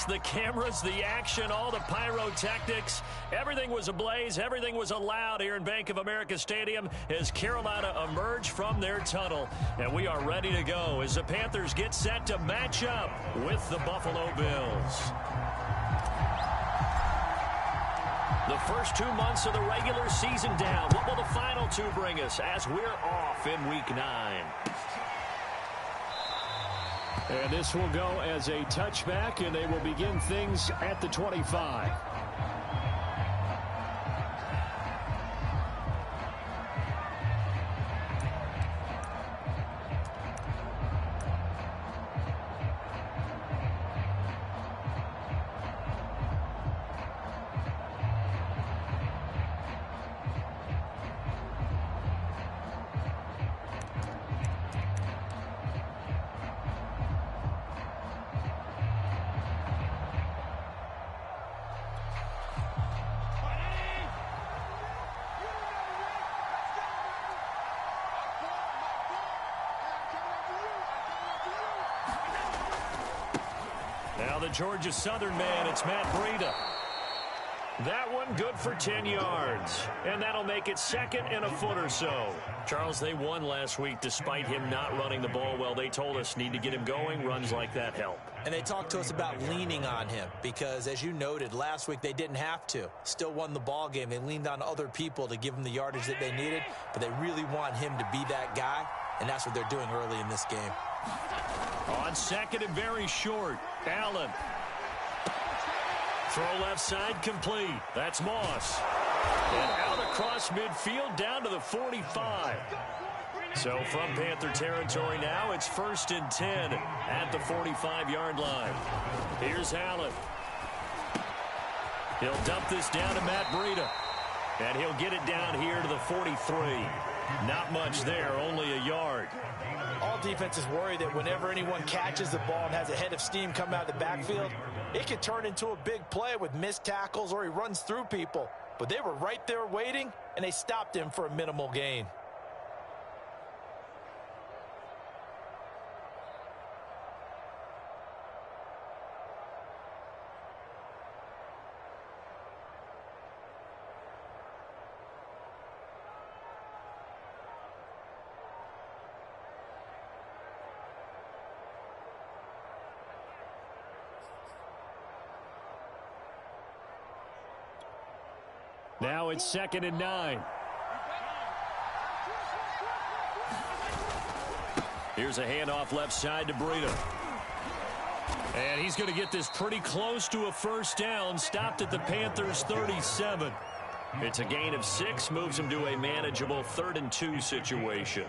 lights, the cameras, the action, all the pyrotechnics. Everything was ablaze. Everything was allowed here in Bank of America Stadium as Carolina emerged from their tunnel. And we are ready to go as the Panthers get set to match up with the Buffalo Bills. The first 2 months of the regular season down. What will the final two bring us as we're off in Week 9? And this will go as a touchback, and they will begin things at the 25. Now the Georgia Southern man, it's Matt Breida. That one good for 10 yards. And that'll make it second and a foot or so. Charles, they won last week despite him not running the ball well. They told us need to get him going. Runs like that help. And they talked to us about leaning on him because, as you noted, last week they didn't have to. Still won the ball game. They leaned on other people to give them the yardage that they needed, but they really want him to be that guy, and that's what they're doing early in this game. On second and very short, Allen. Throw left side complete. That's Moss. And out across midfield down to the 45. So from Panther territory now, it's 1st and 10 at the 45-yard line. Here's Allen. He'll dump this down to Matt Breida. And he'll get it down here to the 43. Not much there, only a yard. All defenses worry that whenever anyone catches the ball and has a head of steam come out of the backfield, it could turn into a big play with missed tackles or he runs through people. But they were right there waiting, and they stopped him for a minimal gain. Now it's 2nd and 9. Here's a handoff left side to Breida. And he's going to get this pretty close to a first down. Stopped at the Panthers' 37. It's a gain of 6. Moves him to a manageable 3rd and 2 situation.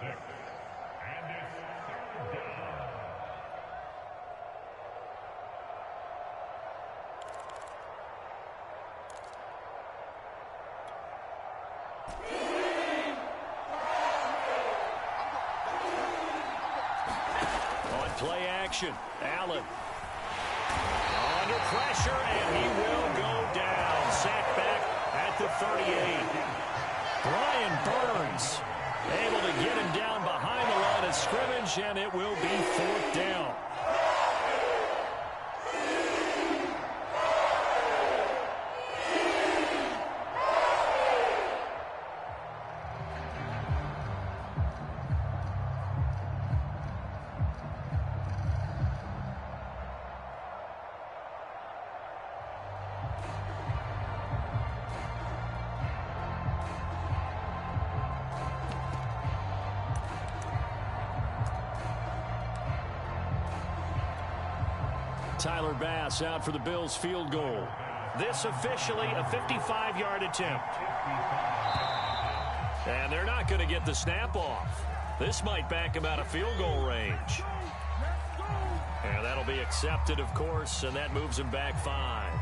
Play action. Allen. Under pressure, and he will go down. Sacked back at the 38. Brian Burns able to get him down behind the line of scrimmage, and it will be 4th down. Tyler Bass out for the Bills field goal. This officially a 55-yard attempt. And they're not going to get the snap off. This might back him out of field goal range. And that'll be accepted, of course, and that moves him back 5.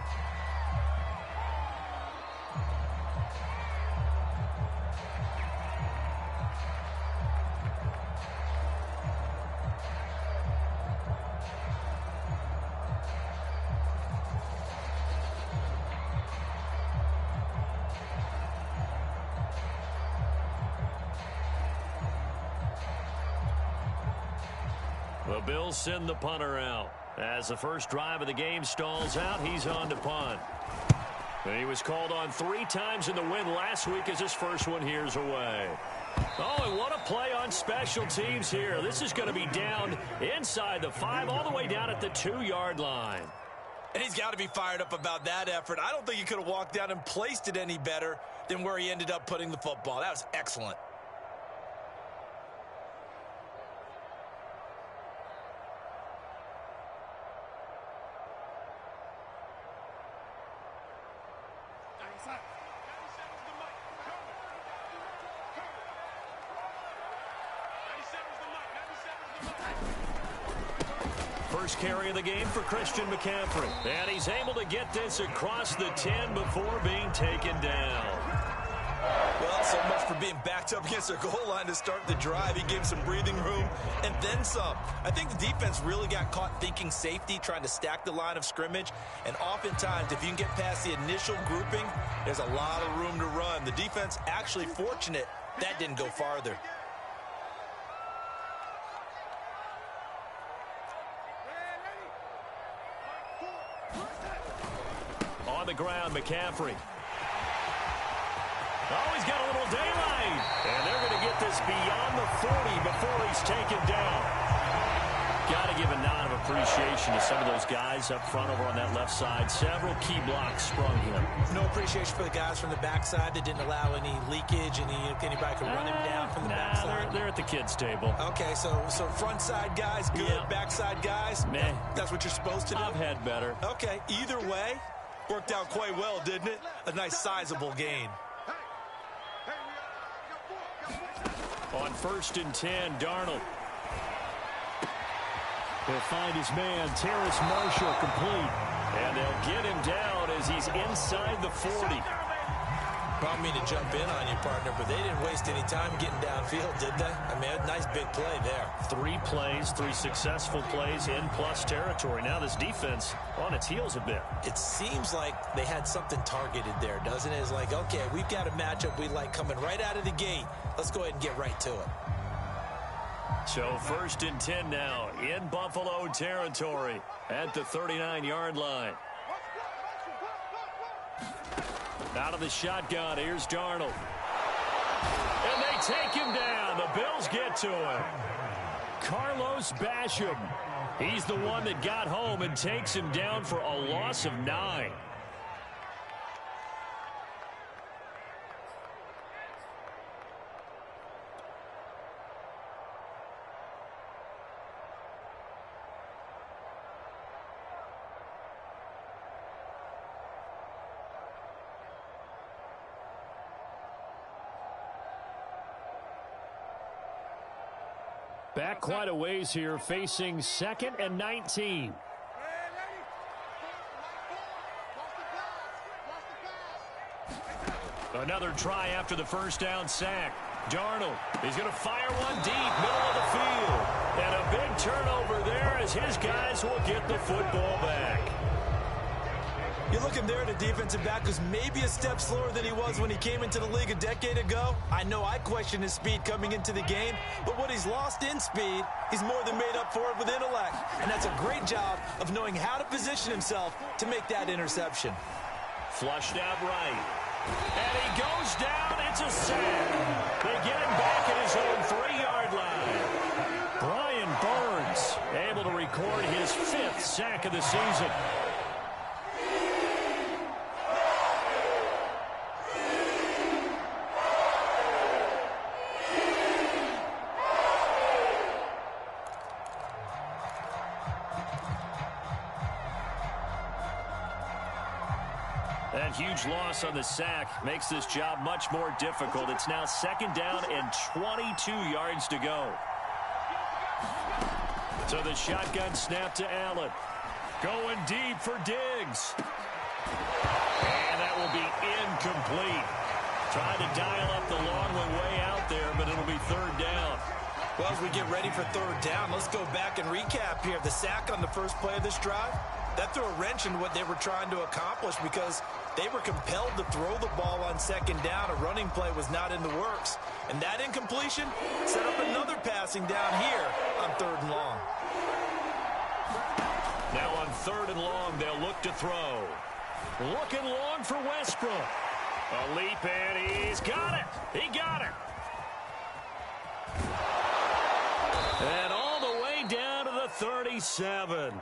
The Bills send the punter out. As the first drive of the game stalls out, he's on to punt. And he was called on 3 times in the win last week as his first one here's away. Oh, and what a play on special teams here. This is going to be down inside the 5, all the way down at the 2-yard line. And he's got to be fired up about that effort. I don't think he could have walked down and placed it any better than where he ended up putting the football. That was excellent. First carry of the game for Christian McCaffrey. And he's able to get this across the 10 before being taken down. Well, so much for being backed up against their goal line to start the drive. He gave some breathing room and then some. I think the defense really got caught thinking safety, trying to stack the line of scrimmage. And oftentimes, if you can get past the initial grouping, there's a lot of room to run. The defense actually fortunate that didn't go farther. On the ground, McCaffrey. Oh, he's got a little daylight. And they're going to get this beyond the 40 before he's taken down. Got to give a nod of appreciation to some of those guys up front over on that left side. Several key blocks sprung him. No appreciation for the guys from the backside that didn't allow any leakage, anybody could run him down from the backside. They're at the kids' table. Okay, so front side guys, good. Yeah. Backside guys, meh. That's what you're supposed to do? I've had better. Okay, either way, worked out quite well, didn't it? A nice sizable gain. On 1st and 10, Darnold. He'll find his man, Terrace Marshall, complete. And they'll get him down as he's inside the 40. I don't mean to jump in on you, partner, but they didn't waste any time getting downfield, did they? I mean, a nice big play there. 3 plays, 3 successful plays in plus territory. Now this defense on its heels a bit. It seems like they had something targeted there, doesn't it? It's like, okay, we've got a matchup we like coming right out of the gate. Let's go ahead and get right to it. So 1st and 10 now in Buffalo territory at the 39-yard line. Out of the shotgun, here's Darnold. And they take him down. The Bills get to him. Carlos Basham. He's the one that got home and takes him down for a loss of 9. Back quite a ways here, facing 2nd and 19. Another try after the first down sack. Darnold is going to fire one deep, middle of the field. And a big turnover there as his guys will get the football back. You're looking there at a defensive back who's maybe a step slower than he was when he came into the league a decade ago. I know I questioned his speed coming into the game, but what he's lost in speed, he's more than made up for it with intellect. And that's a great job of knowing how to position himself to make that interception. Flushed out right. And he goes down. It's a sack. They get him back at his own 3-yard line. Brian Burns able to record his 5th sack of the season. That huge loss on the sack makes this job much more difficult. It's now 2nd down and 22 yards to go. So the shotgun snap to Allen. Going deep for Diggs. And that will be incomplete. Trying to dial up the long one way out there, but it'll be 3rd down. Well, as we get ready for 3rd down, let's go back and recap here. The sack on the first play of this drive, that threw a wrench in what they were trying to accomplish because they were compelled to throw the ball on 2nd down. A running play was not in the works. And that incompletion set up another passing down here on 3rd and long. 3rd and long. They'll look to throw. Looking long for Westbrook. A leap, and he's got it. He got it. And all the way down to the 37.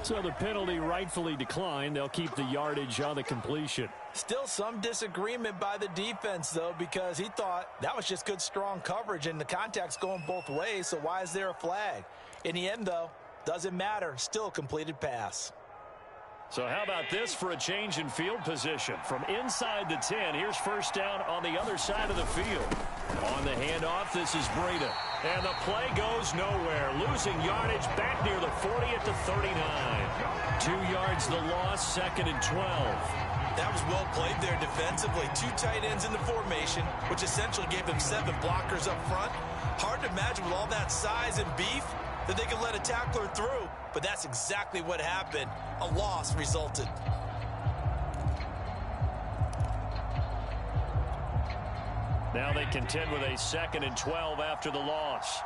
So the penalty rightfully declined. They'll keep the yardage on the completion. Still some disagreement by the defense, though, because he thought that was just good, strong coverage, and the contact's going both ways, so why is there a flag? In the end, though, doesn't matter. Still a completed pass. So how about this for a change in field position? From inside the 10, here's first down on the other side of the field. On the handoff, this is Breida. And the play goes nowhere. Losing yardage back near the 40 at the 39. 2 yards the loss, 2nd and 12. That was well played there defensively. 2 tight ends in the formation, which essentially gave them 7 blockers up front. Hard to imagine with all that size and beef that they could let a tackler through, but that's exactly what happened. A loss resulted. Now they contend with a 2nd and 12 after the loss.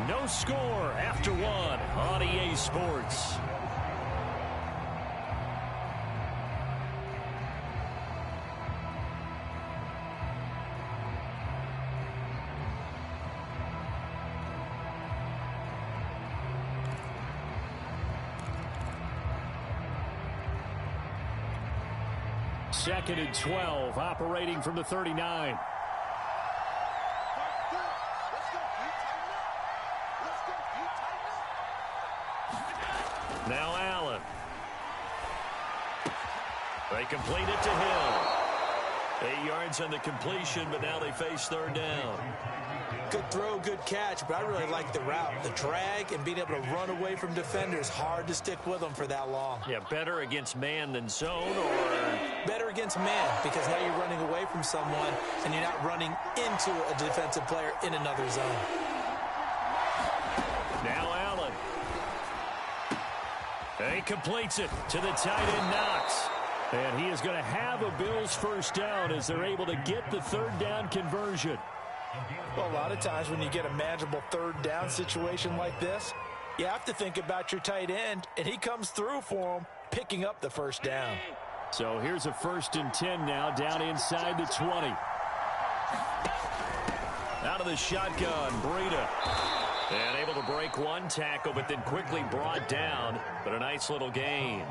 No score after 1 on EA Sports. Second and 12, operating from the 39. Now Allen. They complete it to Hill. 8 yards on the completion, but now they face 3rd down. Good throw, good catch, but I really like the route. The drag and being able to run away from defenders, hard to stick with them for that long. Yeah, better against man than zone, or better against man, because now you're running away from someone and you're not running into a defensive player in another zone. Now Allen. He completes it to the tight end, Knox. And he is going to have a Bills first down as they're able to get the 3rd down conversion. Well, a lot of times when you get a manageable 3rd down situation like this, you have to think about your tight end, and he comes through for him, picking up the first down. So here's a 1st and 10 now, down inside the 20. Out of the shotgun, Breida. And able to break 1 tackle, but then quickly brought down. But a nice little gain.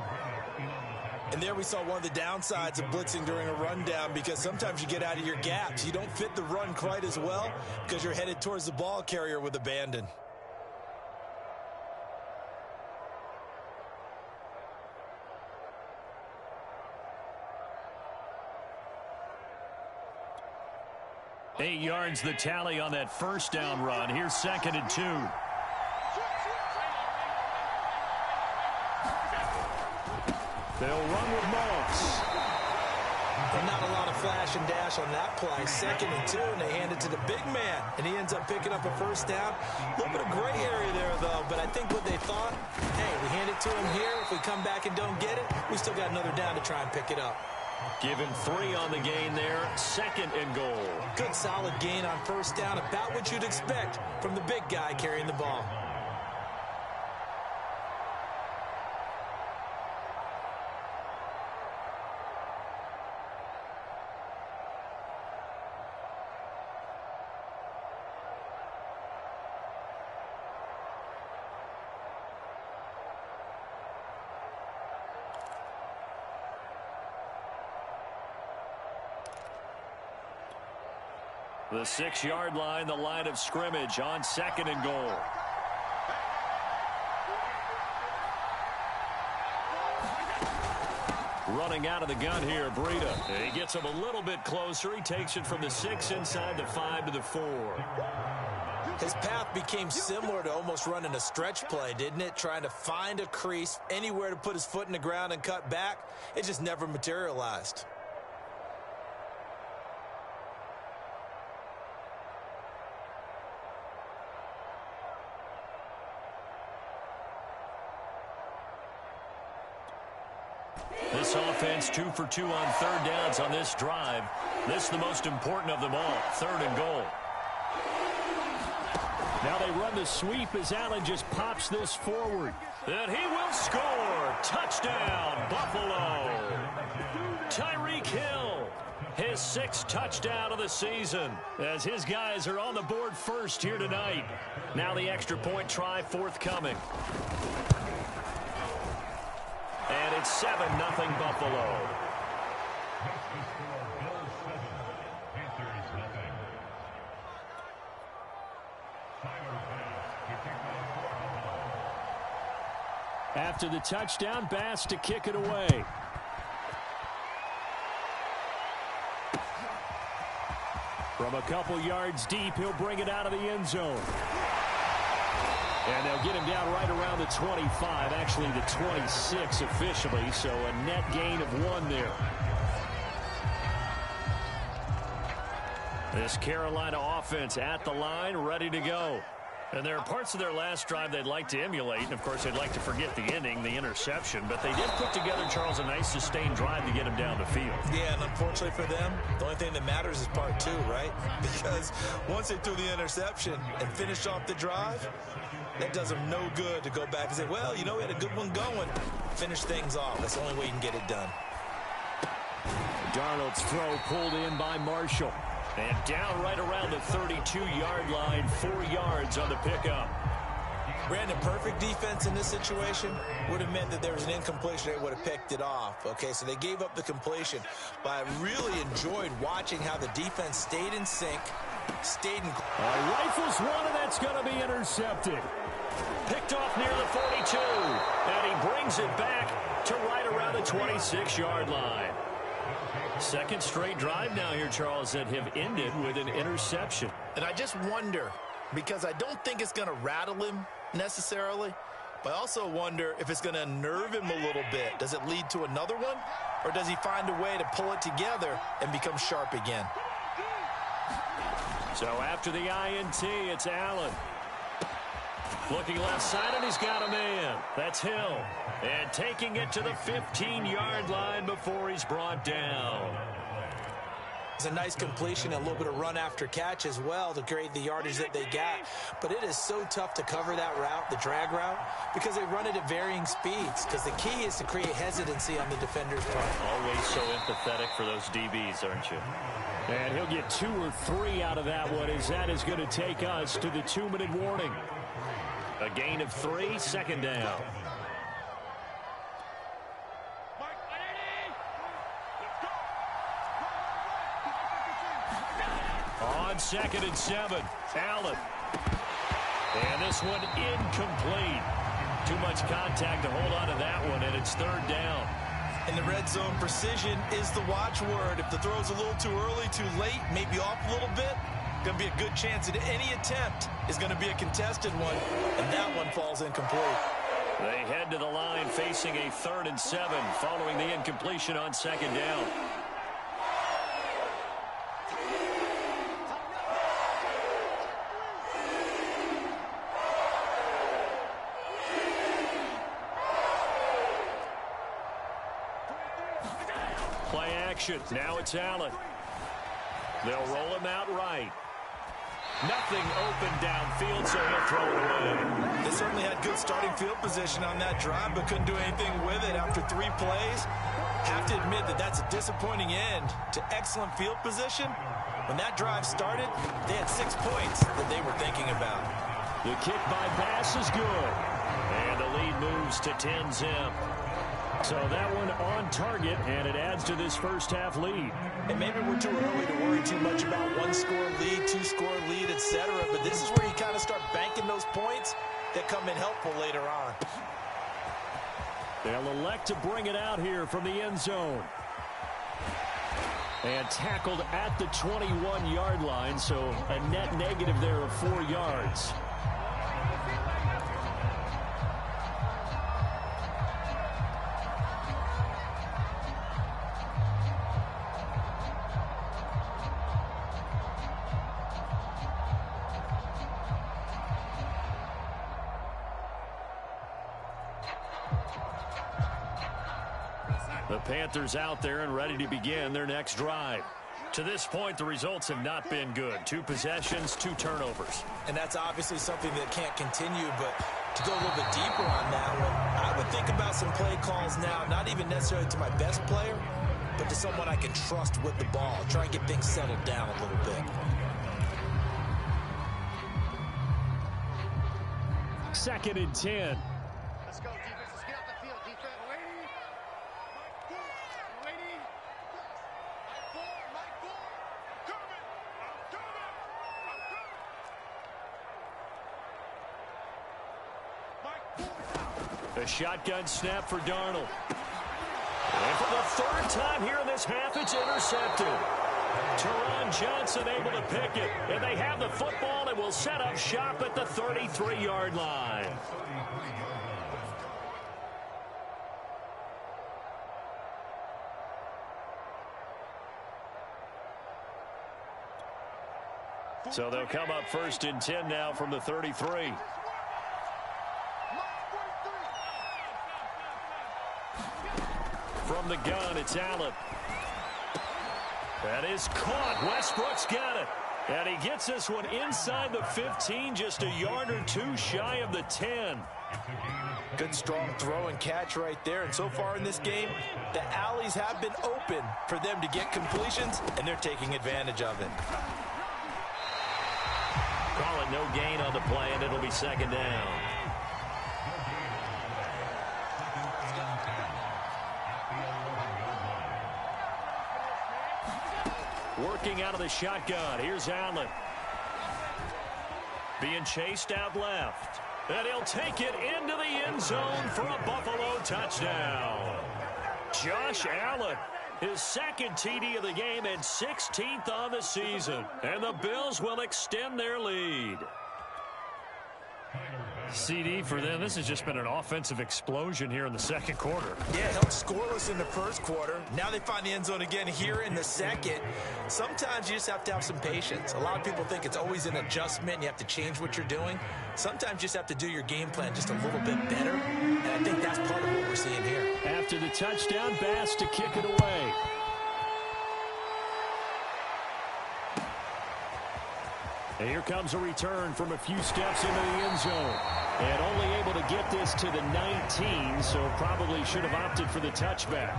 And there we saw one of the downsides of blitzing during a rundown, because sometimes you get out of your gaps. You don't fit the run quite as well because you're headed towards the ball carrier with abandon. Eight yards the tally on that first down run. Here's 2nd and 2. They'll run with Moss. And not a lot of flash and dash on that play. 2nd and 2, and they hand it to the big man. And he ends up picking up a first down. A little bit of gray area there, though. But I think what they thought, hey, we hand it to him here. If we come back and don't get it, we still got another down to try and pick it up. Give him 3 on the gain there. 2nd and goal. Good solid gain on first down. About what you'd expect from the big guy carrying the ball. The 6-yard line, the line of scrimmage on 2nd and goal. Running out of the gun here, Breida. He gets him a little bit closer. He takes it from the 6 inside the 5 to the 4. His path became similar to almost running a stretch play, didn't it? Trying to find a crease, anywhere to put his foot in the ground and cut back. It just never materialized. This offense 2 for 2 on third downs on this drive. This is the most important of them all, 3rd and goal. Now they run the sweep as Allen just pops this forward. And he will score. Touchdown, Buffalo. Tyreek Hill, his 6th touchdown of the season, as his guys are on the board first here tonight. Now the extra point try forthcoming. And it's 7-0 Buffalo. After the touchdown, Bass to kick it away. From a couple yards deep, he'll bring it out of the end zone. And they'll get him down right around the 25, actually the 26 officially, so a net gain of 1 there. This Carolina offense at the line, ready to go. And there are parts of their last drive they'd like to emulate. And, of course, they'd like to forget the ending, the interception. But they did put together, Charles, a nice sustained drive to get him down the field. Yeah, and unfortunately for them, the only thing that matters is part 2, right? Because once they threw the interception and finished off the drive, that does them no good to go back and say, well, you know, we had a good one going. Finish things off. That's the only way you can get it done. Darnold's throw pulled in by Marshall. And down right around the 32-yard line, 4 yards on the pickup. Brandon, perfect defense in this situation would have meant that there was an incompletion. They would have picked it off. Okay, so they gave up the completion. But I really enjoyed watching how the defense stayed in sync, stayed in... Rifles one, and that's going to be intercepted. Picked off near the 42. And he brings it back to right around the 26-yard line. Second straight drive now here, Charles, that have ended with an interception. And I just wonder, because I don't think it's going to rattle him necessarily, but I also wonder if it's going to unnerve him a little bit. Does it lead to another one? Or does he find a way to pull it together and become sharp again? So after the INT, it's Allen. Looking left side, and he's got a man. That's Hill. And taking it to the 15-yard line before he's brought down. It's a nice completion and a little bit of run after catch as well to create the yardage that they got. But it is so tough to cover that route, the drag route, because they run it at varying speeds. Because the key is to create hesitancy on the defender's part. Always so empathetic for those DBs, aren't you? And he'll get 2 or 3 out of that one, as that is going to take us to the 2-minute warning. A gain of 3, 2nd down. On 2nd and 7, Allen. And this one incomplete. Too much contact to hold on to that one, and it's 3rd down. In the red zone, precision is the watchword. If the throw's a little too early, too late, maybe off a little bit, going to be a good chance that any attempt is going to be a contested one, and that one falls incomplete. They head to the line facing a 3rd and 7 following the incompletion on 2nd down. Play action. Now it's Allen. They'll roll him out right. Nothing open downfield, so he'll throw it away. They certainly had good starting field position on that drive, but couldn't do anything with it after 3 plays. Have to admit that that's a disappointing end to excellent field position. When that drive started, they had 6 points that they were thinking about. The kick by Bass is good. And the lead moves to 10-zip. So that one on target, and it adds to this first half lead. And maybe we're too early to worry too much about 1-score lead, 2-score lead, etc. But this is where you kind of start banking those points that come in helpful later on. They'll elect to bring it out here from the end zone. And tackled at the 21-yard line, so a net negative there of 4 yards. The Panthers out there and ready to begin their next drive. To this point, the results have not been good. 2 possessions, 2 turnovers. And that's obviously something that can't continue, but to go a little bit deeper on that one, I would think about some play calls now, not even necessarily to my best player, but to someone I can trust with the ball. Try and get things settled down a little bit. Second and 10. Let's go, defense. Let's get off the field, defense. A shotgun snap for Darnold. And for the 3rd time here in this half, it's intercepted. Teron Johnson able to pick it. And they have the football and will set up shop at the 33-yard line. So they'll come up 1st and 10 now from the 33. From the gun, it's Allen. That is caught. Westbrook's got it. And he gets this one inside the 15, just a yard or 2 shy of the 10. Good, strong throw and catch right there. And so far in this game, the alleys have been open for them to get completions, and they're taking advantage of it. Call it no gain on the play, and it'll be 2nd down. Working out of the shotgun. Here's Allen. Being chased out left. And he'll take it into the end zone for a Buffalo touchdown. Josh Allen, his 2nd TD of the game and 16th on the season. And the Bills will extend their lead. CD for them. This has just been an offensive explosion here in the 2nd quarter. Yeah, held scoreless in the 1st quarter. Now they find the end zone again here in the 2nd. Sometimes you just have to have some patience. A lot of people think it's always an adjustment. You have to change what you're doing. Sometimes you just have to do your game plan just a little bit better. And I think that's part of what we're seeing here. After the touchdown, Bass to kick it away. And here comes a return from a few steps into the end zone. And only able to get this to the 19, so probably should have opted for the touchback.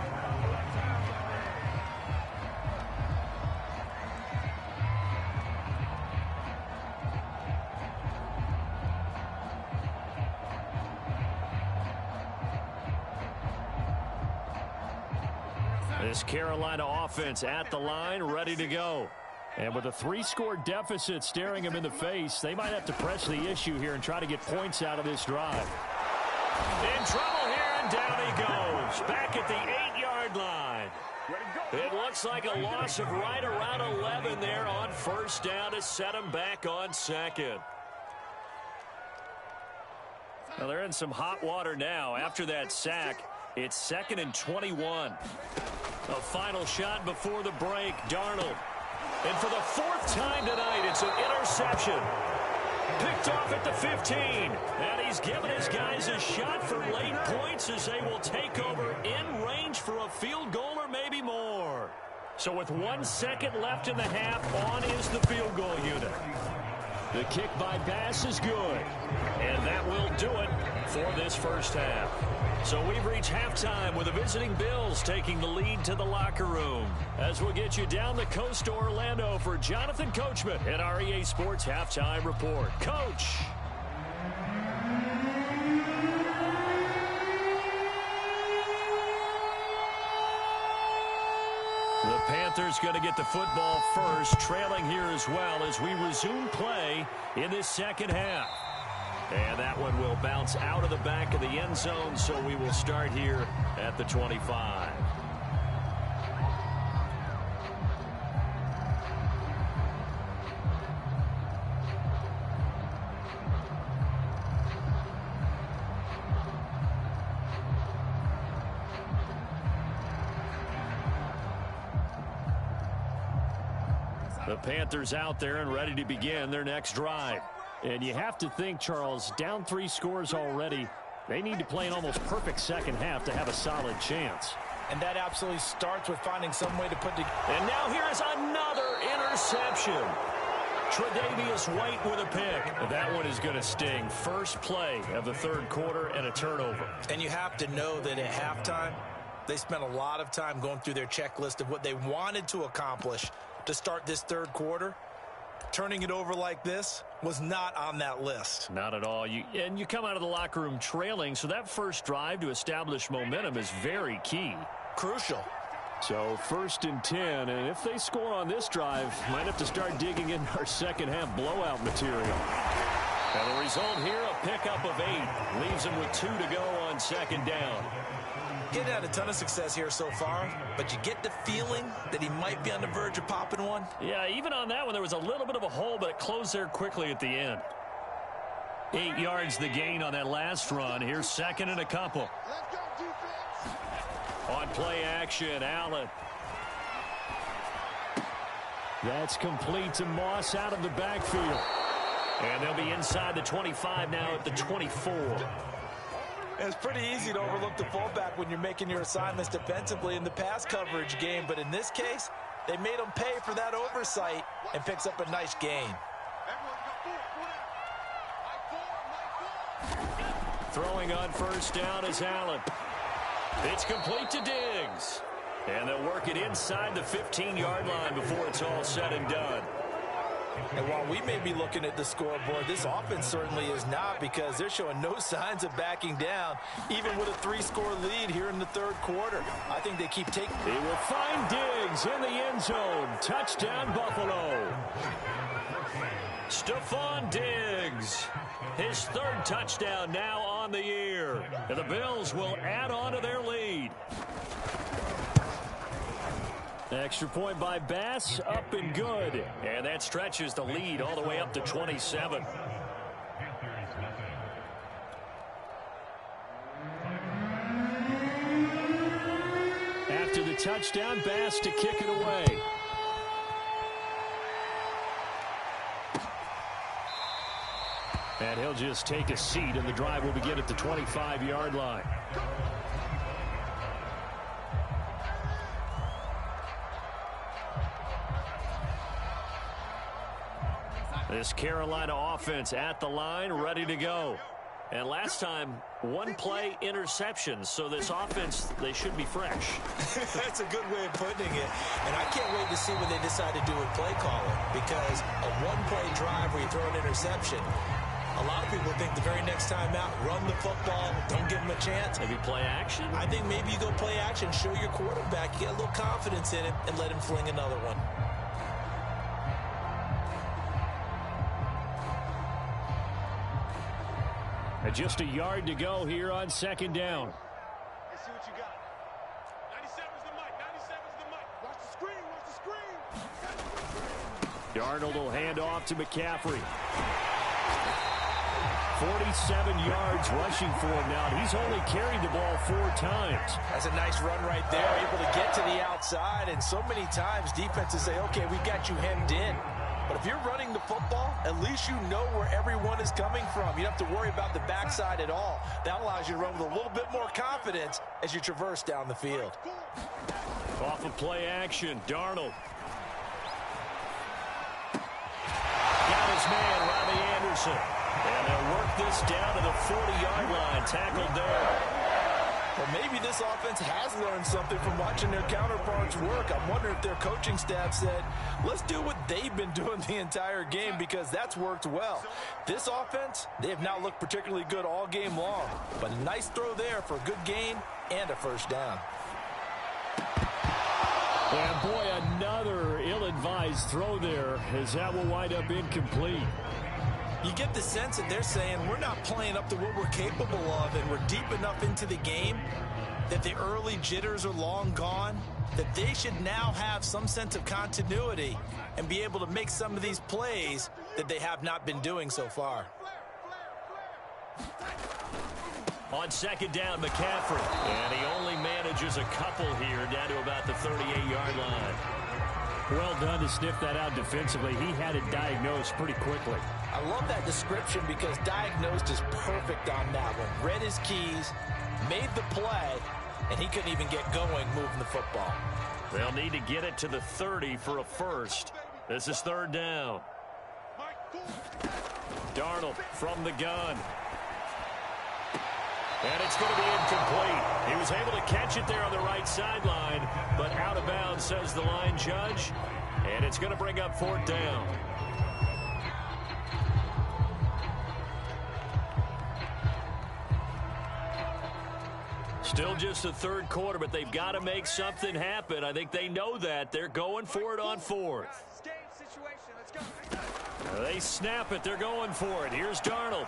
This Carolina offense at the line, ready to go. And with a 3-score deficit staring them in the face, they might have to press the issue here and try to get points out of this drive. In trouble here, and down he goes. Back at the 8-yard line. It looks like a loss of right around 11 there on 1st down to set him back on 2nd. Well, they're in some hot water now. After that sack, it's 2nd and 21. A final shot before the break, Darnold. And for the 4th time tonight, it's an interception. Picked off at the 15. And he's given his guys a shot for late points as they will take over in range for a field goal or maybe more. So with 1 second left in the half, on is the field goal unit. The kick by Bass is good. And that will do it for this 1st half. So we've reached halftime with the visiting Bills taking the lead to the locker room. As we'll get you down the coast to Orlando for Jonathan Coachman at our EA Sports Halftime Report. Coach. The Panthers going to get the football first, trailing here as well as we resume play in this 2nd half. And that one will bounce out of the back of the end zone, so we will start here at the 25. The Panthers out there and ready to begin their next drive. And you have to think, Charles, down 3 scores already. They need to play an almost perfect 2nd half to have a solid chance. And that absolutely starts with finding some way to put together. And now here is another interception. Tre'Davious White with a pick. That one is going to sting. First play of the third quarter and a turnover. And you have to know that at halftime, they spent a lot of time going through their checklist of what they wanted to accomplish to start this third quarter. Turning it over like this was not on that list. Not at all. You come out of the locker room trailing, so that first drive to establish momentum is very key. Crucial. So 1st and 10, and if they score on this drive, might have to start digging in our second half blowout material. And the result here, a pickup of 8. Leaves them with 2 to go on second down. Getting had a ton of success here so far, but you get the feeling that he might be on the verge of popping one. Yeah, even on that one, there was a little bit of a hole, but it closed there quickly at the end. 8 yards the gain on that last run. Here's second and a couple. Let's go, defense. On play action, Allen. That's complete to Moss out of the backfield. And they'll be inside the 25 now at the 24. It's pretty easy to overlook the fullback when you're making your assignments defensively in the pass coverage game, but in this case, they made him pay for that oversight and picks up a nice gain. Throwing on first down is Allen. It's complete to Diggs. And they'll work it inside the 15-yard line before it's all said and done. And while we may be looking at the scoreboard, this offense certainly is not, because they're showing no signs of backing down, even with a 3-score lead here in the third quarter. I think they keep taking. He will find Diggs in the end zone. Touchdown, Buffalo. Stephon Diggs. His third touchdown now on the year. And the Bills will add on to their lead. Extra point by Bass, up and good. And that stretches the lead all the way up to 27. After the touchdown, Bass to kick it away. And he'll just take a seat, and the drive will begin at the 25-yard line. This Carolina offense at the line, ready to go. And last time, 1 play interception. So this offense, they should be fresh. That's a good way of putting it. And I can't wait to see what they decide to do with play calling, because a 1-play drive where you throw an interception, a lot of people think the very next time out, run the football, don't give him a chance. Maybe play action? I think maybe you go play action, show your quarterback, get a little confidence in him, and let him fling another one. And just a yard to go here on second down. Let's see what you got. 97's the mic. 97's the mic. Watch the screen. Watch the screen. Darnold will hand off to McCaffrey. 47 yards rushing for him now. He's only carried the ball 4 times. That's a nice run right there, able to get to the outside. And so many times defenses say, okay, we got you hemmed in. But if you're running the football, at least you know where everyone is coming from. You don't have to worry about the backside at all. That allows you to run with a little bit more confidence as you traverse down the field. Off of play action, Darnold. Got his man, Robbie Anderson. And they'll work this down to the 40-yard line, tackled there. Well, maybe this offense has learned something from watching their counterparts work. I'm wondering if their coaching staff said, let's do what they've been doing the entire game, because that's worked well. This offense, they have not looked particularly good all game long. But a nice throw there for a good gain and a first down. And boy, another ill-advised throw there, as that will wind up incomplete. You get the sense that they're saying we're not playing up to what we're capable of, and we're deep enough into the game that the early jitters are long gone, that they should now have some sense of continuity and be able to make some of these plays that they have not been doing so far. On second down, McCaffrey. And he only manages a couple here, down to about the 38-yard line. Well done to sniff that out defensively. He had it diagnosed pretty quickly. I love that description, because diagnosed is perfect on that one. Read his keys, made the play, and he couldn't even get going moving the football. They'll need to get it to the 30 for a first. This is third down. Darnold from the gun. And it's going to be incomplete. He was able to catch it there on the right sideline, but out of bounds, says the line judge. And it's going to bring up fourth down. Still just the third quarter, but they've got to make something happen. I think they know that. They're going for it on fourth. They snap it. They're going for it. Here's Darnold.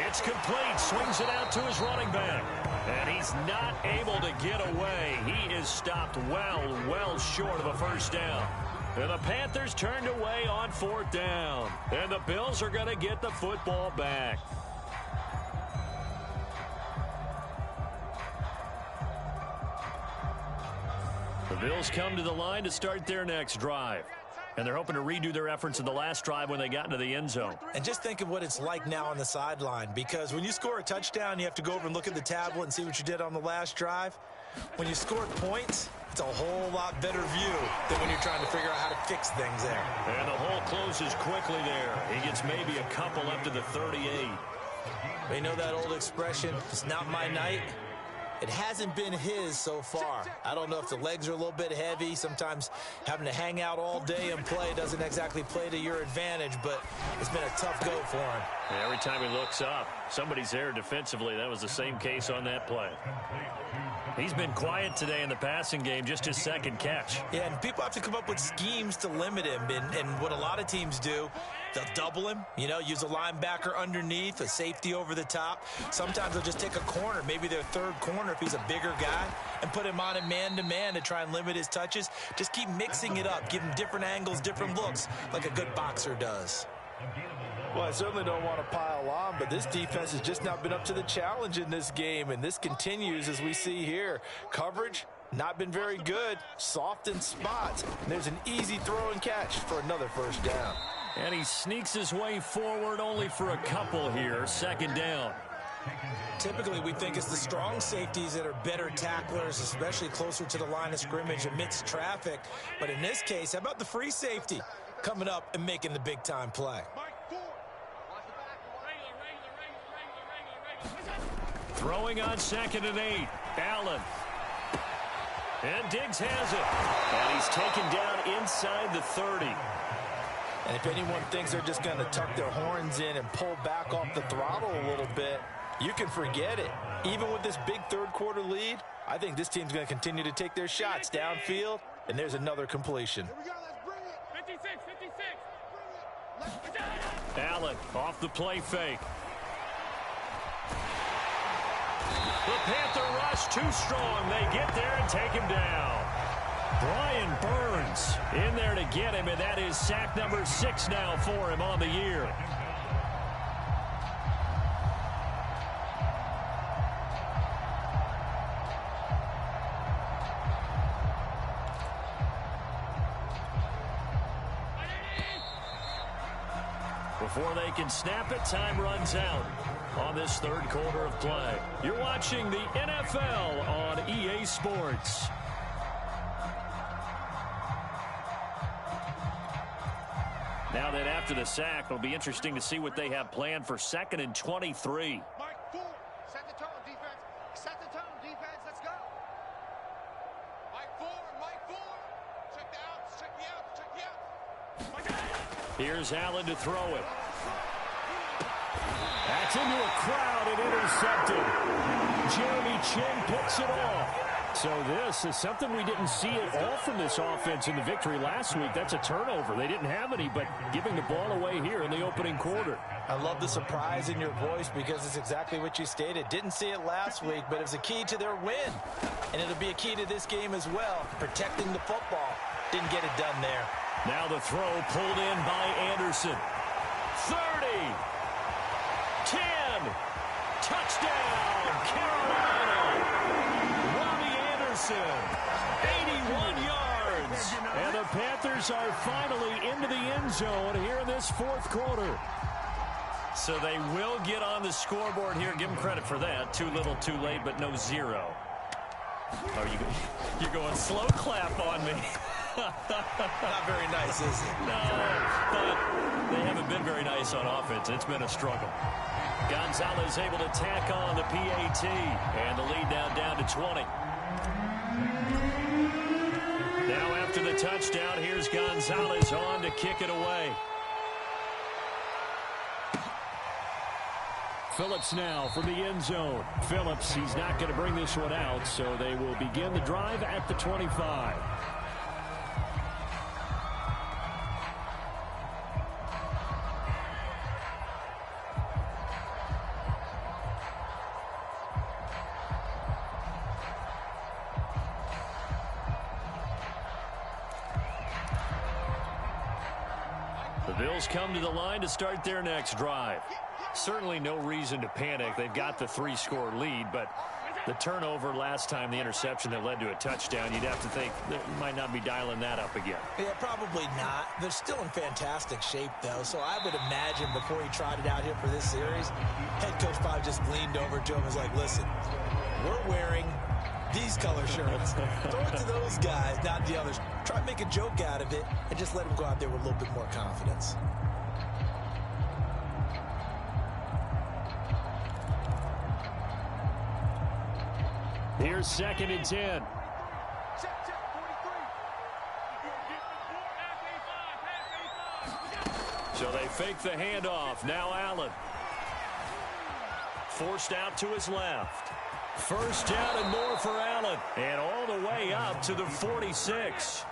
It's complete. Swings it out to his running back. And he's not able to get away. He is stopped well short of a first down. And the Panthers turned away on fourth down. And the Bills are going to get the football back. The Bills come to the line to start their next drive. And they're hoping to redo their efforts in the last drive when they got into the end zone. And just think of what it's like now on the sideline, because when you score a touchdown, you have to go over and look at the tablet and see what you did on the last drive. When you score points, it's a whole lot better view than when you're trying to figure out how to fix things there. And the hole closes quickly there. He gets maybe a couple up to the 38. You know that old expression, it's not my night? It hasn't been his so far. I don't know if the legs are a little bit heavy. Sometimes having to hang out all day and play doesn't exactly play to your advantage, but it's been a tough go for him. And every time he looks up, somebody's there defensively. That was the same case on that play. He's been quiet today in the passing game, just his second catch. Yeah, and people have to come up with schemes to limit him. And what a lot of teams do, they'll double him, use a linebacker underneath, a safety over the top. Sometimes they'll just take a corner, maybe their third corner if he's a bigger guy, and put him on a man-to-man to try and limit his touches. Just keep mixing it up, give him different angles, different looks, like a good boxer does. Well, I certainly don't want to pile on, but this defense has just not been up to the challenge in this game, and this continues as we see here. Coverage, not been very good, soft in spots, and there's an easy throw and catch for another first down. And he sneaks his way forward only for a couple here, second down. Typically, we think it's the strong safeties that are better tacklers, especially closer to the line of scrimmage amidst traffic. But in this case, how about the free safety coming up and making the big-time play? Throwing on 2nd and 8. Allen. And Diggs has it. And he's taken down inside the 30. And if anyone thinks they're just going to tuck their horns in and pull back off the throttle a little bit, you can forget it. Even with this big third quarter lead, I think this team's going to continue to take their shots downfield, and there's another completion. Here we go, let's bring it. 56. Allen off the play fake. The Panther rush too strong. They get there and take him down. Brian Burns in there to get him, and that is sack number 6 now for him on the year. Before they can snap it, time runs out on this third quarter of play. You're watching the NFL on EA Sports. Now that after the sack, it'll be interesting to see what they have planned for 2nd and 23. Mike 4. Set the tone, defense. Set the tone, defense. Let's go. Mike 4. Check the outs. Check the outs. Here's Allen to throw it. That's into a crowd and intercepted. Jeremy Chin picks it off. So this is something we didn't see at all from this offense in the victory last week. That's a turnover. They didn't have any, but giving the ball away here in the opening quarter. I love the surprise in your voice because it's exactly what you stated. Didn't see it last week, but it was a key to their win. And it'll be a key to this game as well, protecting the football. Didn't get it done there. Now the throw pulled in by Anderson. 30. 10. Touchdown, Carolina. Robbie Anderson, 81 yards. And the Panthers are finally into the end zone here in this fourth quarter. So they will get on the scoreboard here. Give them credit for that. Too little, too late, but no zero. You're going slow clap on me. Not very nice, is it? No, but they haven't been very nice on offense. It's been a struggle. Gonzalez able to tack on the PAT, and the lead now down to 20. Now after the touchdown, here's Gonzalez on to kick it away. Phillips now from the end zone. Phillips, he's not going to bring this one out, so they will begin the drive at the 25. The Bills come to the line to start their next drive. Certainly no reason to panic. They've got the 3-score lead, but the turnover last time, the interception that led to a touchdown, you'd have to think they might not be dialing that up again. Yeah, probably not. They're still in fantastic shape, though, so I would imagine before he tried it out here for this series, head coach probably just leaned over to him and was like, listen, we're wearing these color shirts. Throw it to those guys, not the others. Try to make a joke out of it and just let them go out there with a little bit more confidence. Here's 2nd and 10. So they fake the handoff. Now Allen. Forced out to his left. First down and more for Allen. And all the way up to the 46.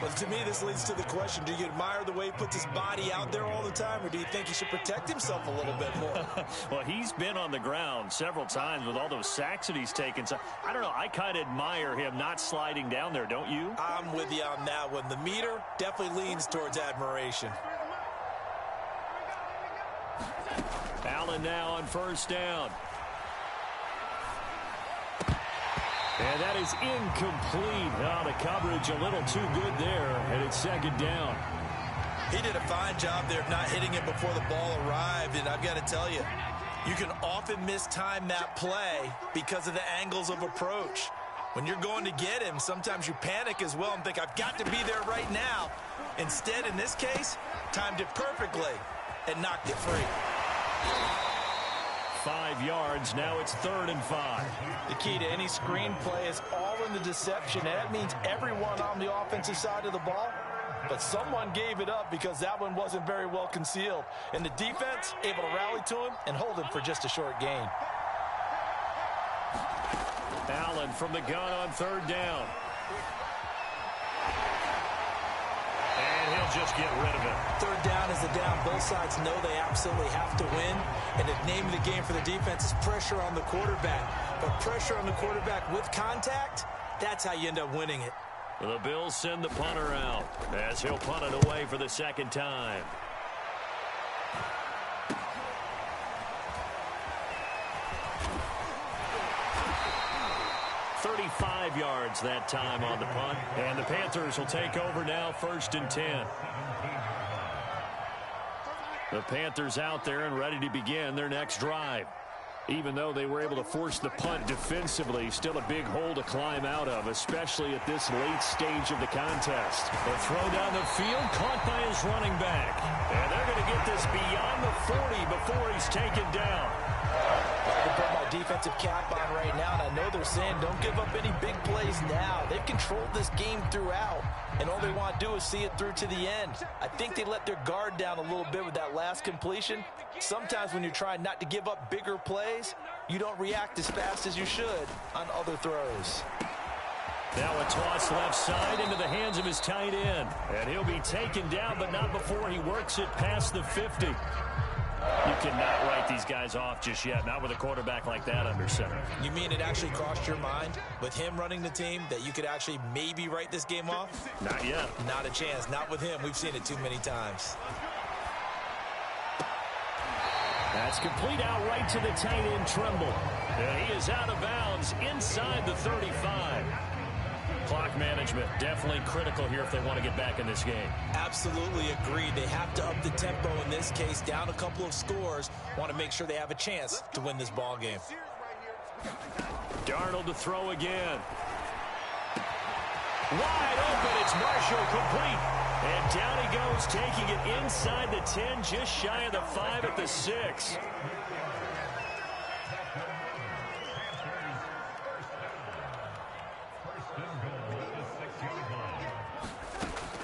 But to me, this leads to the question, do you admire the way he puts his body out there all the time, or do you think he should protect himself a little bit more? Well, he's been on the ground several times with all those sacks that he's taken. So, I don't know. I kind of admire him not sliding down there, don't you? I'm with you on that one. The meter definitely leans towards admiration. Allen now on first down. And that is incomplete. Oh, the coverage a little too good there, and it's 2nd down. He did a fine job there of not hitting it before the ball arrived, and I've got to tell you, you can often mistime that play because of the angles of approach. When you're going to get him, sometimes you panic as well and think, I've got to be there right now. Instead, in this case, timed it perfectly and knocked it free. 5 yards. Now it's 3rd and 5. The key to any screenplay is all in the deception, and that means everyone on the offensive side of the ball. But someone gave it up because that one wasn't very well concealed. And the defense able to rally to him and hold him for just a short gain. Allen from the gun on 3rd down. And he'll just get rid of it. 3rd down is the down. Both sides know they absolutely have to win. And the name of the game for the defense is pressure on the quarterback. But pressure on the quarterback with contact, that's how you end up winning it. The Bills send the punter out as he'll punt it away for the 2nd time. "35 yards that time on the punt. And the Panthers will take over now, 1st and 10. The Panthers out there and ready to begin their next drive. Even though they were able to force the punt defensively, still a big hole to climb out of, especially at this late stage of the contest. The throw down the field, caught by his running back. And they're going to get this beyond the 40 before he's taken down. I can put my defensive cap on right now, and I know they're saying don't give up any big plays now. They've controlled this game throughout, and all they want to do is see it through to the end. I think they let their guard down a little bit with that last completion. Sometimes when you're trying not to give up bigger plays, you don't react as fast as you should on other throws. Now a toss left side into the hands of his tight end. And he'll be taken down, but not before he works it past the 50. You cannot write these guys off just yet, not with a quarterback like that under center. You mean it actually crossed your mind with him running the team that you could actually maybe write this game off? Not yet. Not a chance. Not with him. We've seen it too many times. That's complete out right to the tight end, Tremble. And he is out of bounds inside the 35. Clock management definitely critical here if they want to get back in this game. Absolutely agreed. They have to up the tempo in this case, down a couple of scores. Want to make sure they have a chance to win this ball game. Darnold to throw again. Wide open, it's Marshall, complete. And down he goes, taking it inside the 10, just shy of the 5 at the 6.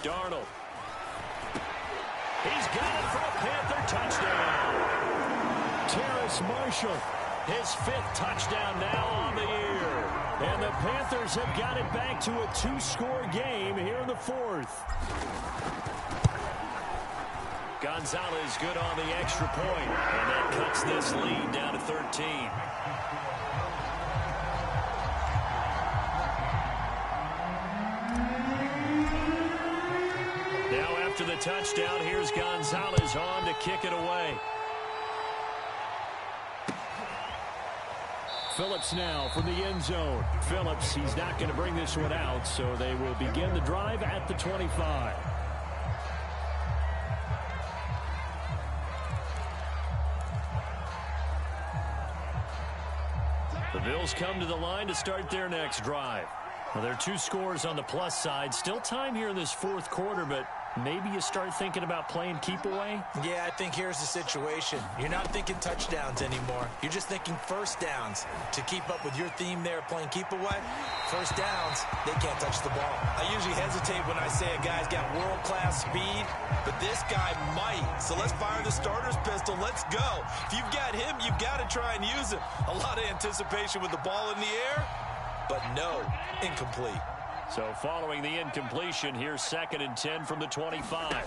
Darnold. He's got it for a Panther touchdown. Terrace Marshall, his 5th touchdown now on the year. And the Panthers have got it back to a 2-score game here in the 4th. Gonzalez good on the extra point, and that cuts this lead down to 13. Now after the touchdown, here's Gonzalez on to kick it away. Phillips now from the end zone. Phillips, he's not going to bring this one out, so they will begin the drive at the 25. The Bills come to the line to start their next drive. Well, there are 2 scores on the plus side. Still time here in this 4th quarter, but maybe you start thinking about playing keep away? Yeah, I think here's the situation. You're not thinking touchdowns anymore. You're just thinking first downs. To keep up with your theme there, playing keep away, first downs, they can't touch the ball. I usually hesitate when I say a guy's got world-class speed, but this guy might. So let's fire the starter's pistol. Let's go. If you've got him, you've got to try and use him. A lot of anticipation with the ball in the air, but no, incomplete. So following the incompletion, here's 2nd and 10 from the 25.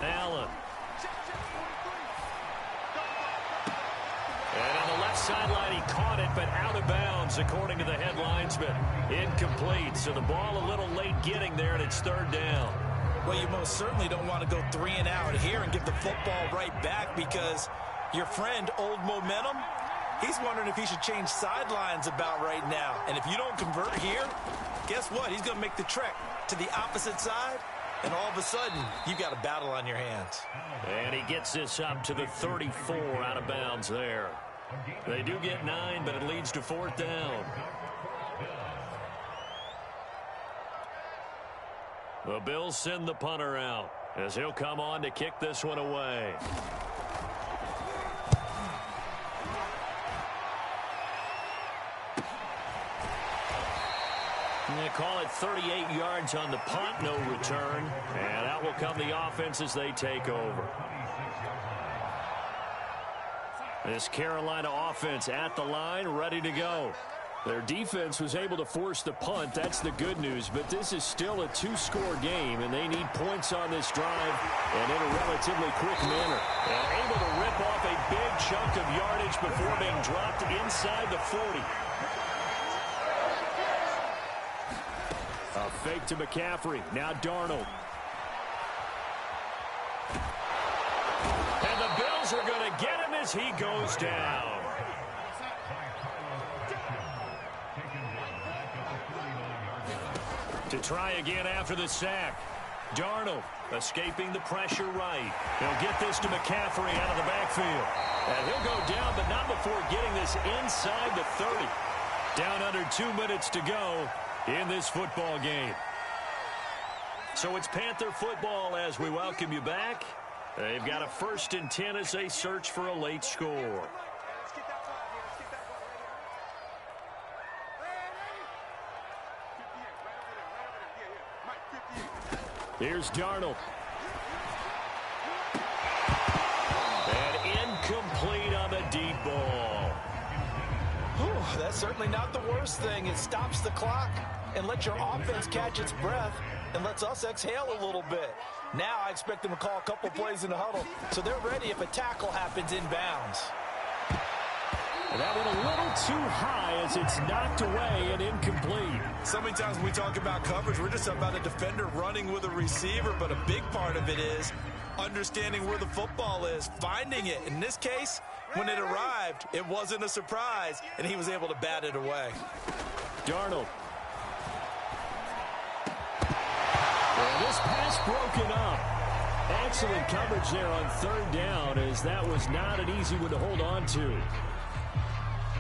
Allen. And on the left sideline, he caught it, but out of bounds, according to the headlines, but incomplete. So the ball a little late getting there, and it's 3rd down. Well, you most certainly don't want to go 3 and out here and give the football right back, because your friend, Old Momentum, he's wondering if he should change sidelines about right now. And if you don't convert here, guess what? He's going to make the trek to the opposite side, and all of a sudden, you've got a battle on your hands. And he gets this up to the 34 out of bounds there. They do get 9, but it leads to 4th down. The Bills send the punter out as he'll come on to kick this one away. They call it 38 yards on the punt, no return. And out will come the offense as they take over. This Carolina offense at the line, ready to go. Their defense was able to force the punt. That's the good news. But this is still a 2-score game, and they need points on this drive and in a relatively quick manner. And able to rip off a big chunk of yardage before being dropped inside the 40. A fake to McCaffrey. Now Darnold. And the Bills are going to get him as he goes down. To try again after the sack. Darnold escaping the pressure right. He'll get this to McCaffrey out of the backfield. And he'll go down, but not before getting this inside the 30. Down under 2 minutes to go in this football game. So it's Panther football as we welcome you back. They've got a 1st and 10 as they search for a late score. Here's Darnold. And incomplete on the deep ball. Whew, that's certainly not the worst thing. It stops the clock and lets your offense catch its breath and lets us exhale a little bit. Now I expect them to call a couple plays in the huddle, so they're ready if a tackle happens inbounds. That went a little too high as it's knocked away and incomplete. So many times when we talk about coverage, we're just about a defender running with a receiver, but a big part of it is understanding where the football is, finding it. In this case, when it arrived, it wasn't a surprise, and he was able to bat it away. Darnold. And this pass broken up. Excellent coverage there on 3rd down, as that was not an easy one to hold on to.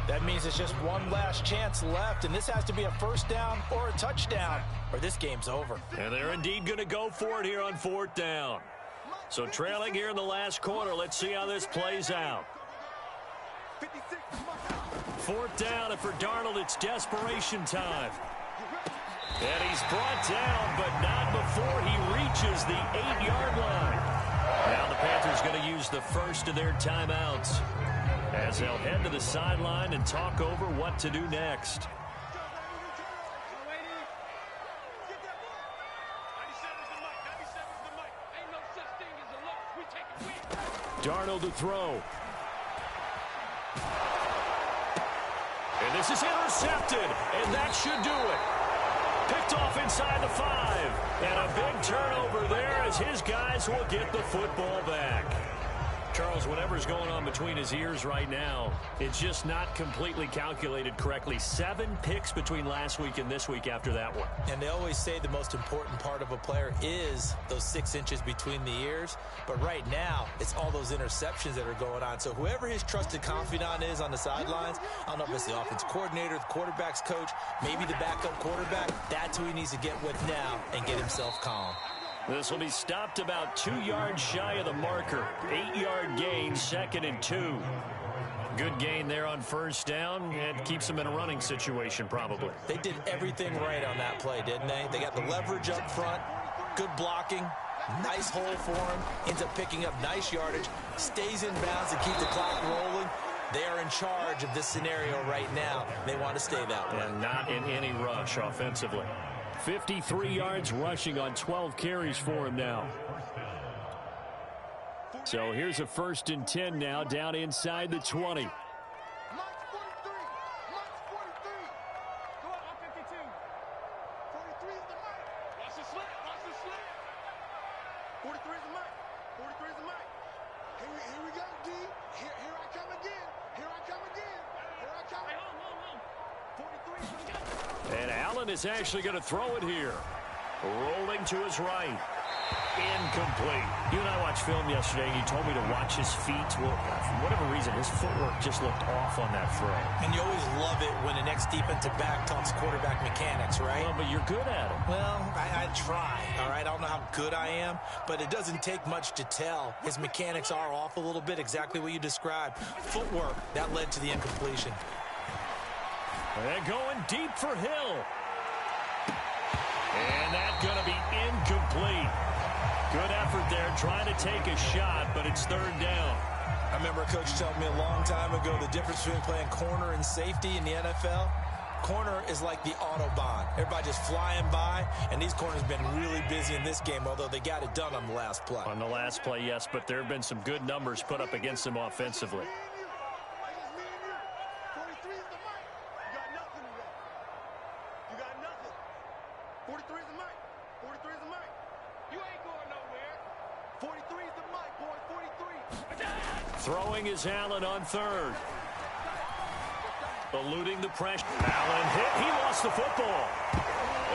That means it's just one last chance left, and this has to be a first down or a touchdown, or this game's over. And they're indeed going to go for it here on 4th down. So trailing here in the last quarter. Let's see how this plays out. 4th down, and for Darnold, it's desperation time. And he's brought down, but not before he reaches the 8-yard line. Now the Panthers going to use the first of their timeouts as they'll head to the sideline and talk over what to do next. Darnold to throw. And this is intercepted, and that should do it. Picked off inside the 5. And a big turnover there as his guys will get the football back. Charles, whatever's going on between his ears right now, it's just not completely calculated correctly. 7 picks between last week and this week after that one. And they always say the most important part of a player is those 6 inches between the ears. But right now, it's all those interceptions that are going on. So whoever his trusted confidant is on the sidelines, I don't know if it's the offense coordinator, the quarterback's coach, maybe the backup quarterback, that's who he needs to get with now and get himself calm. This will be stopped about 2 yards shy of the marker. 8-yard gain, 2nd and 2. Good gain there on first down, and keeps them in a running situation probably. They did everything right on that play, didn't they? They got the leverage up front, good blocking, nice hole for him, ends up picking up nice yardage, stays in bounds to keep the clock rolling. They are in charge of this scenario right now. They want to stay that way. And not in any rush offensively. 53 yards rushing on 12 carries for him now. So here's a 1st and 10 now, down inside the 20. And Allen is actually going to throw it here. Rolling to his right. Incomplete. You and I watched film yesterday, and you told me to watch his feet. Well, for whatever reason, his footwork just looked off on that throw. And you always love it when the next defensive back talks quarterback mechanics, right? Well, but you're good at it. Well, I try, all right? I don't know how good I am, but it doesn't take much to tell. His mechanics are off a little bit, exactly what you described. Footwork, that led to the incompletion. And going deep for Hill. And that's going to be incomplete. Good effort there, trying to take a shot, but it's 3rd down. I remember a coach telling me a long time ago the difference between playing corner and safety in the NFL. Corner is like the Autobahn. Everybody just flying by, and these corners have been really busy in this game, although they got it done on the last play. On the last play, yes, but there have been some good numbers put up against them offensively. Throwing is Allen on 3rd. Eluding the pressure. Allen hit. He lost the football.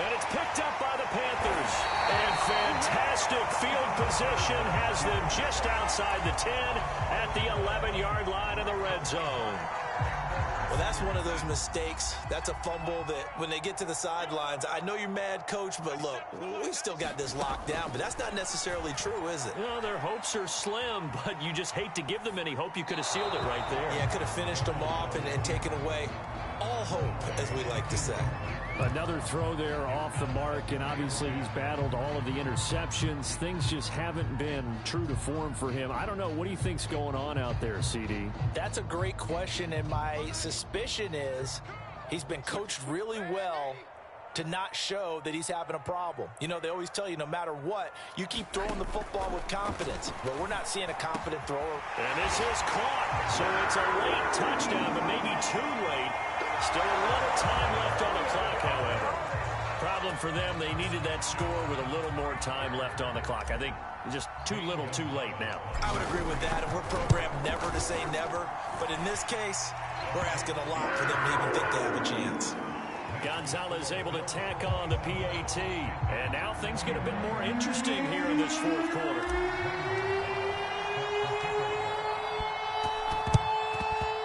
And it's picked up by the Panthers. And fantastic field position has them just outside the 10 at the 11-yard line in the red zone. Well, that's one of those mistakes. That's a fumble that when they get to the sidelines, I know you're mad, Coach, but look, we've still got this locked down. But that's not necessarily true, is it? Well, their hopes are slim, but you just hate to give them any hope. You could have sealed it right there. Yeah, could have finished them off and taken away all hope, as we like to say. Another throw there off the mark, and obviously he's battled all of the interceptions. Things just haven't been true to form for him. I don't know. What do you think's going on out there, CD? That's a great question, and my suspicion is he's been coached really well to not show that he's having a problem. You know, they always tell you no matter what, you keep throwing the football with confidence. But we're not seeing a confident thrower. And this is caught. So it's a late touchdown, but maybe too late. Still a little time left on the clock, however. Problem for them, they needed that score with a little more time left on the clock. I think just too little, too late now. I would agree with that, and we're programmed never to say never. But in this case, we're asking a lot for them to even think they have a chance. Gonzalez able to tack on the PAT. And now things get a bit more interesting here in this 4th quarter.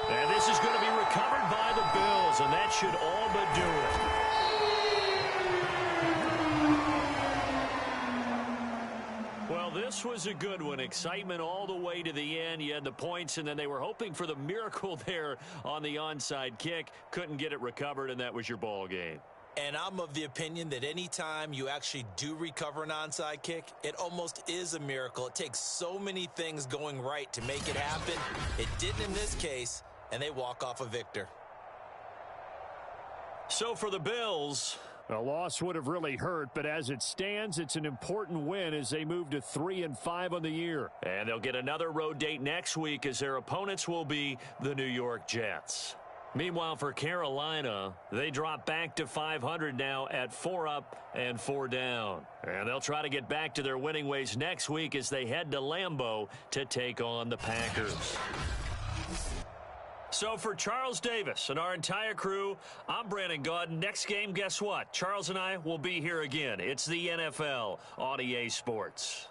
And this is going to be recovered by Bills, and that should all but do it. Well, this was a good one. Excitement all the way to the end. You had the points, and then they were hoping for the miracle there on the onside kick. Couldn't get it recovered, and that was your ball game. And I'm of the opinion that anytime you actually do recover an onside kick, it almost is a miracle. It takes so many things going right to make it happen. It didn't in this case, and they walk off a victor. So for the Bills, a loss would have really hurt, but as it stands, it's an important win as they move to 3-5 on the year. And they'll get another road date next week as their opponents will be the New York Jets. Meanwhile, for Carolina, they drop back to 500 now at 4 up and 4 down. And they'll try to get back to their winning ways next week as they head to Lambeau to take on the Packers. So for Charles Davis and our entire crew, I'm Brandon Gaudin. Next game, guess what? Charles and I will be here again. It's the NFL on EA Sports.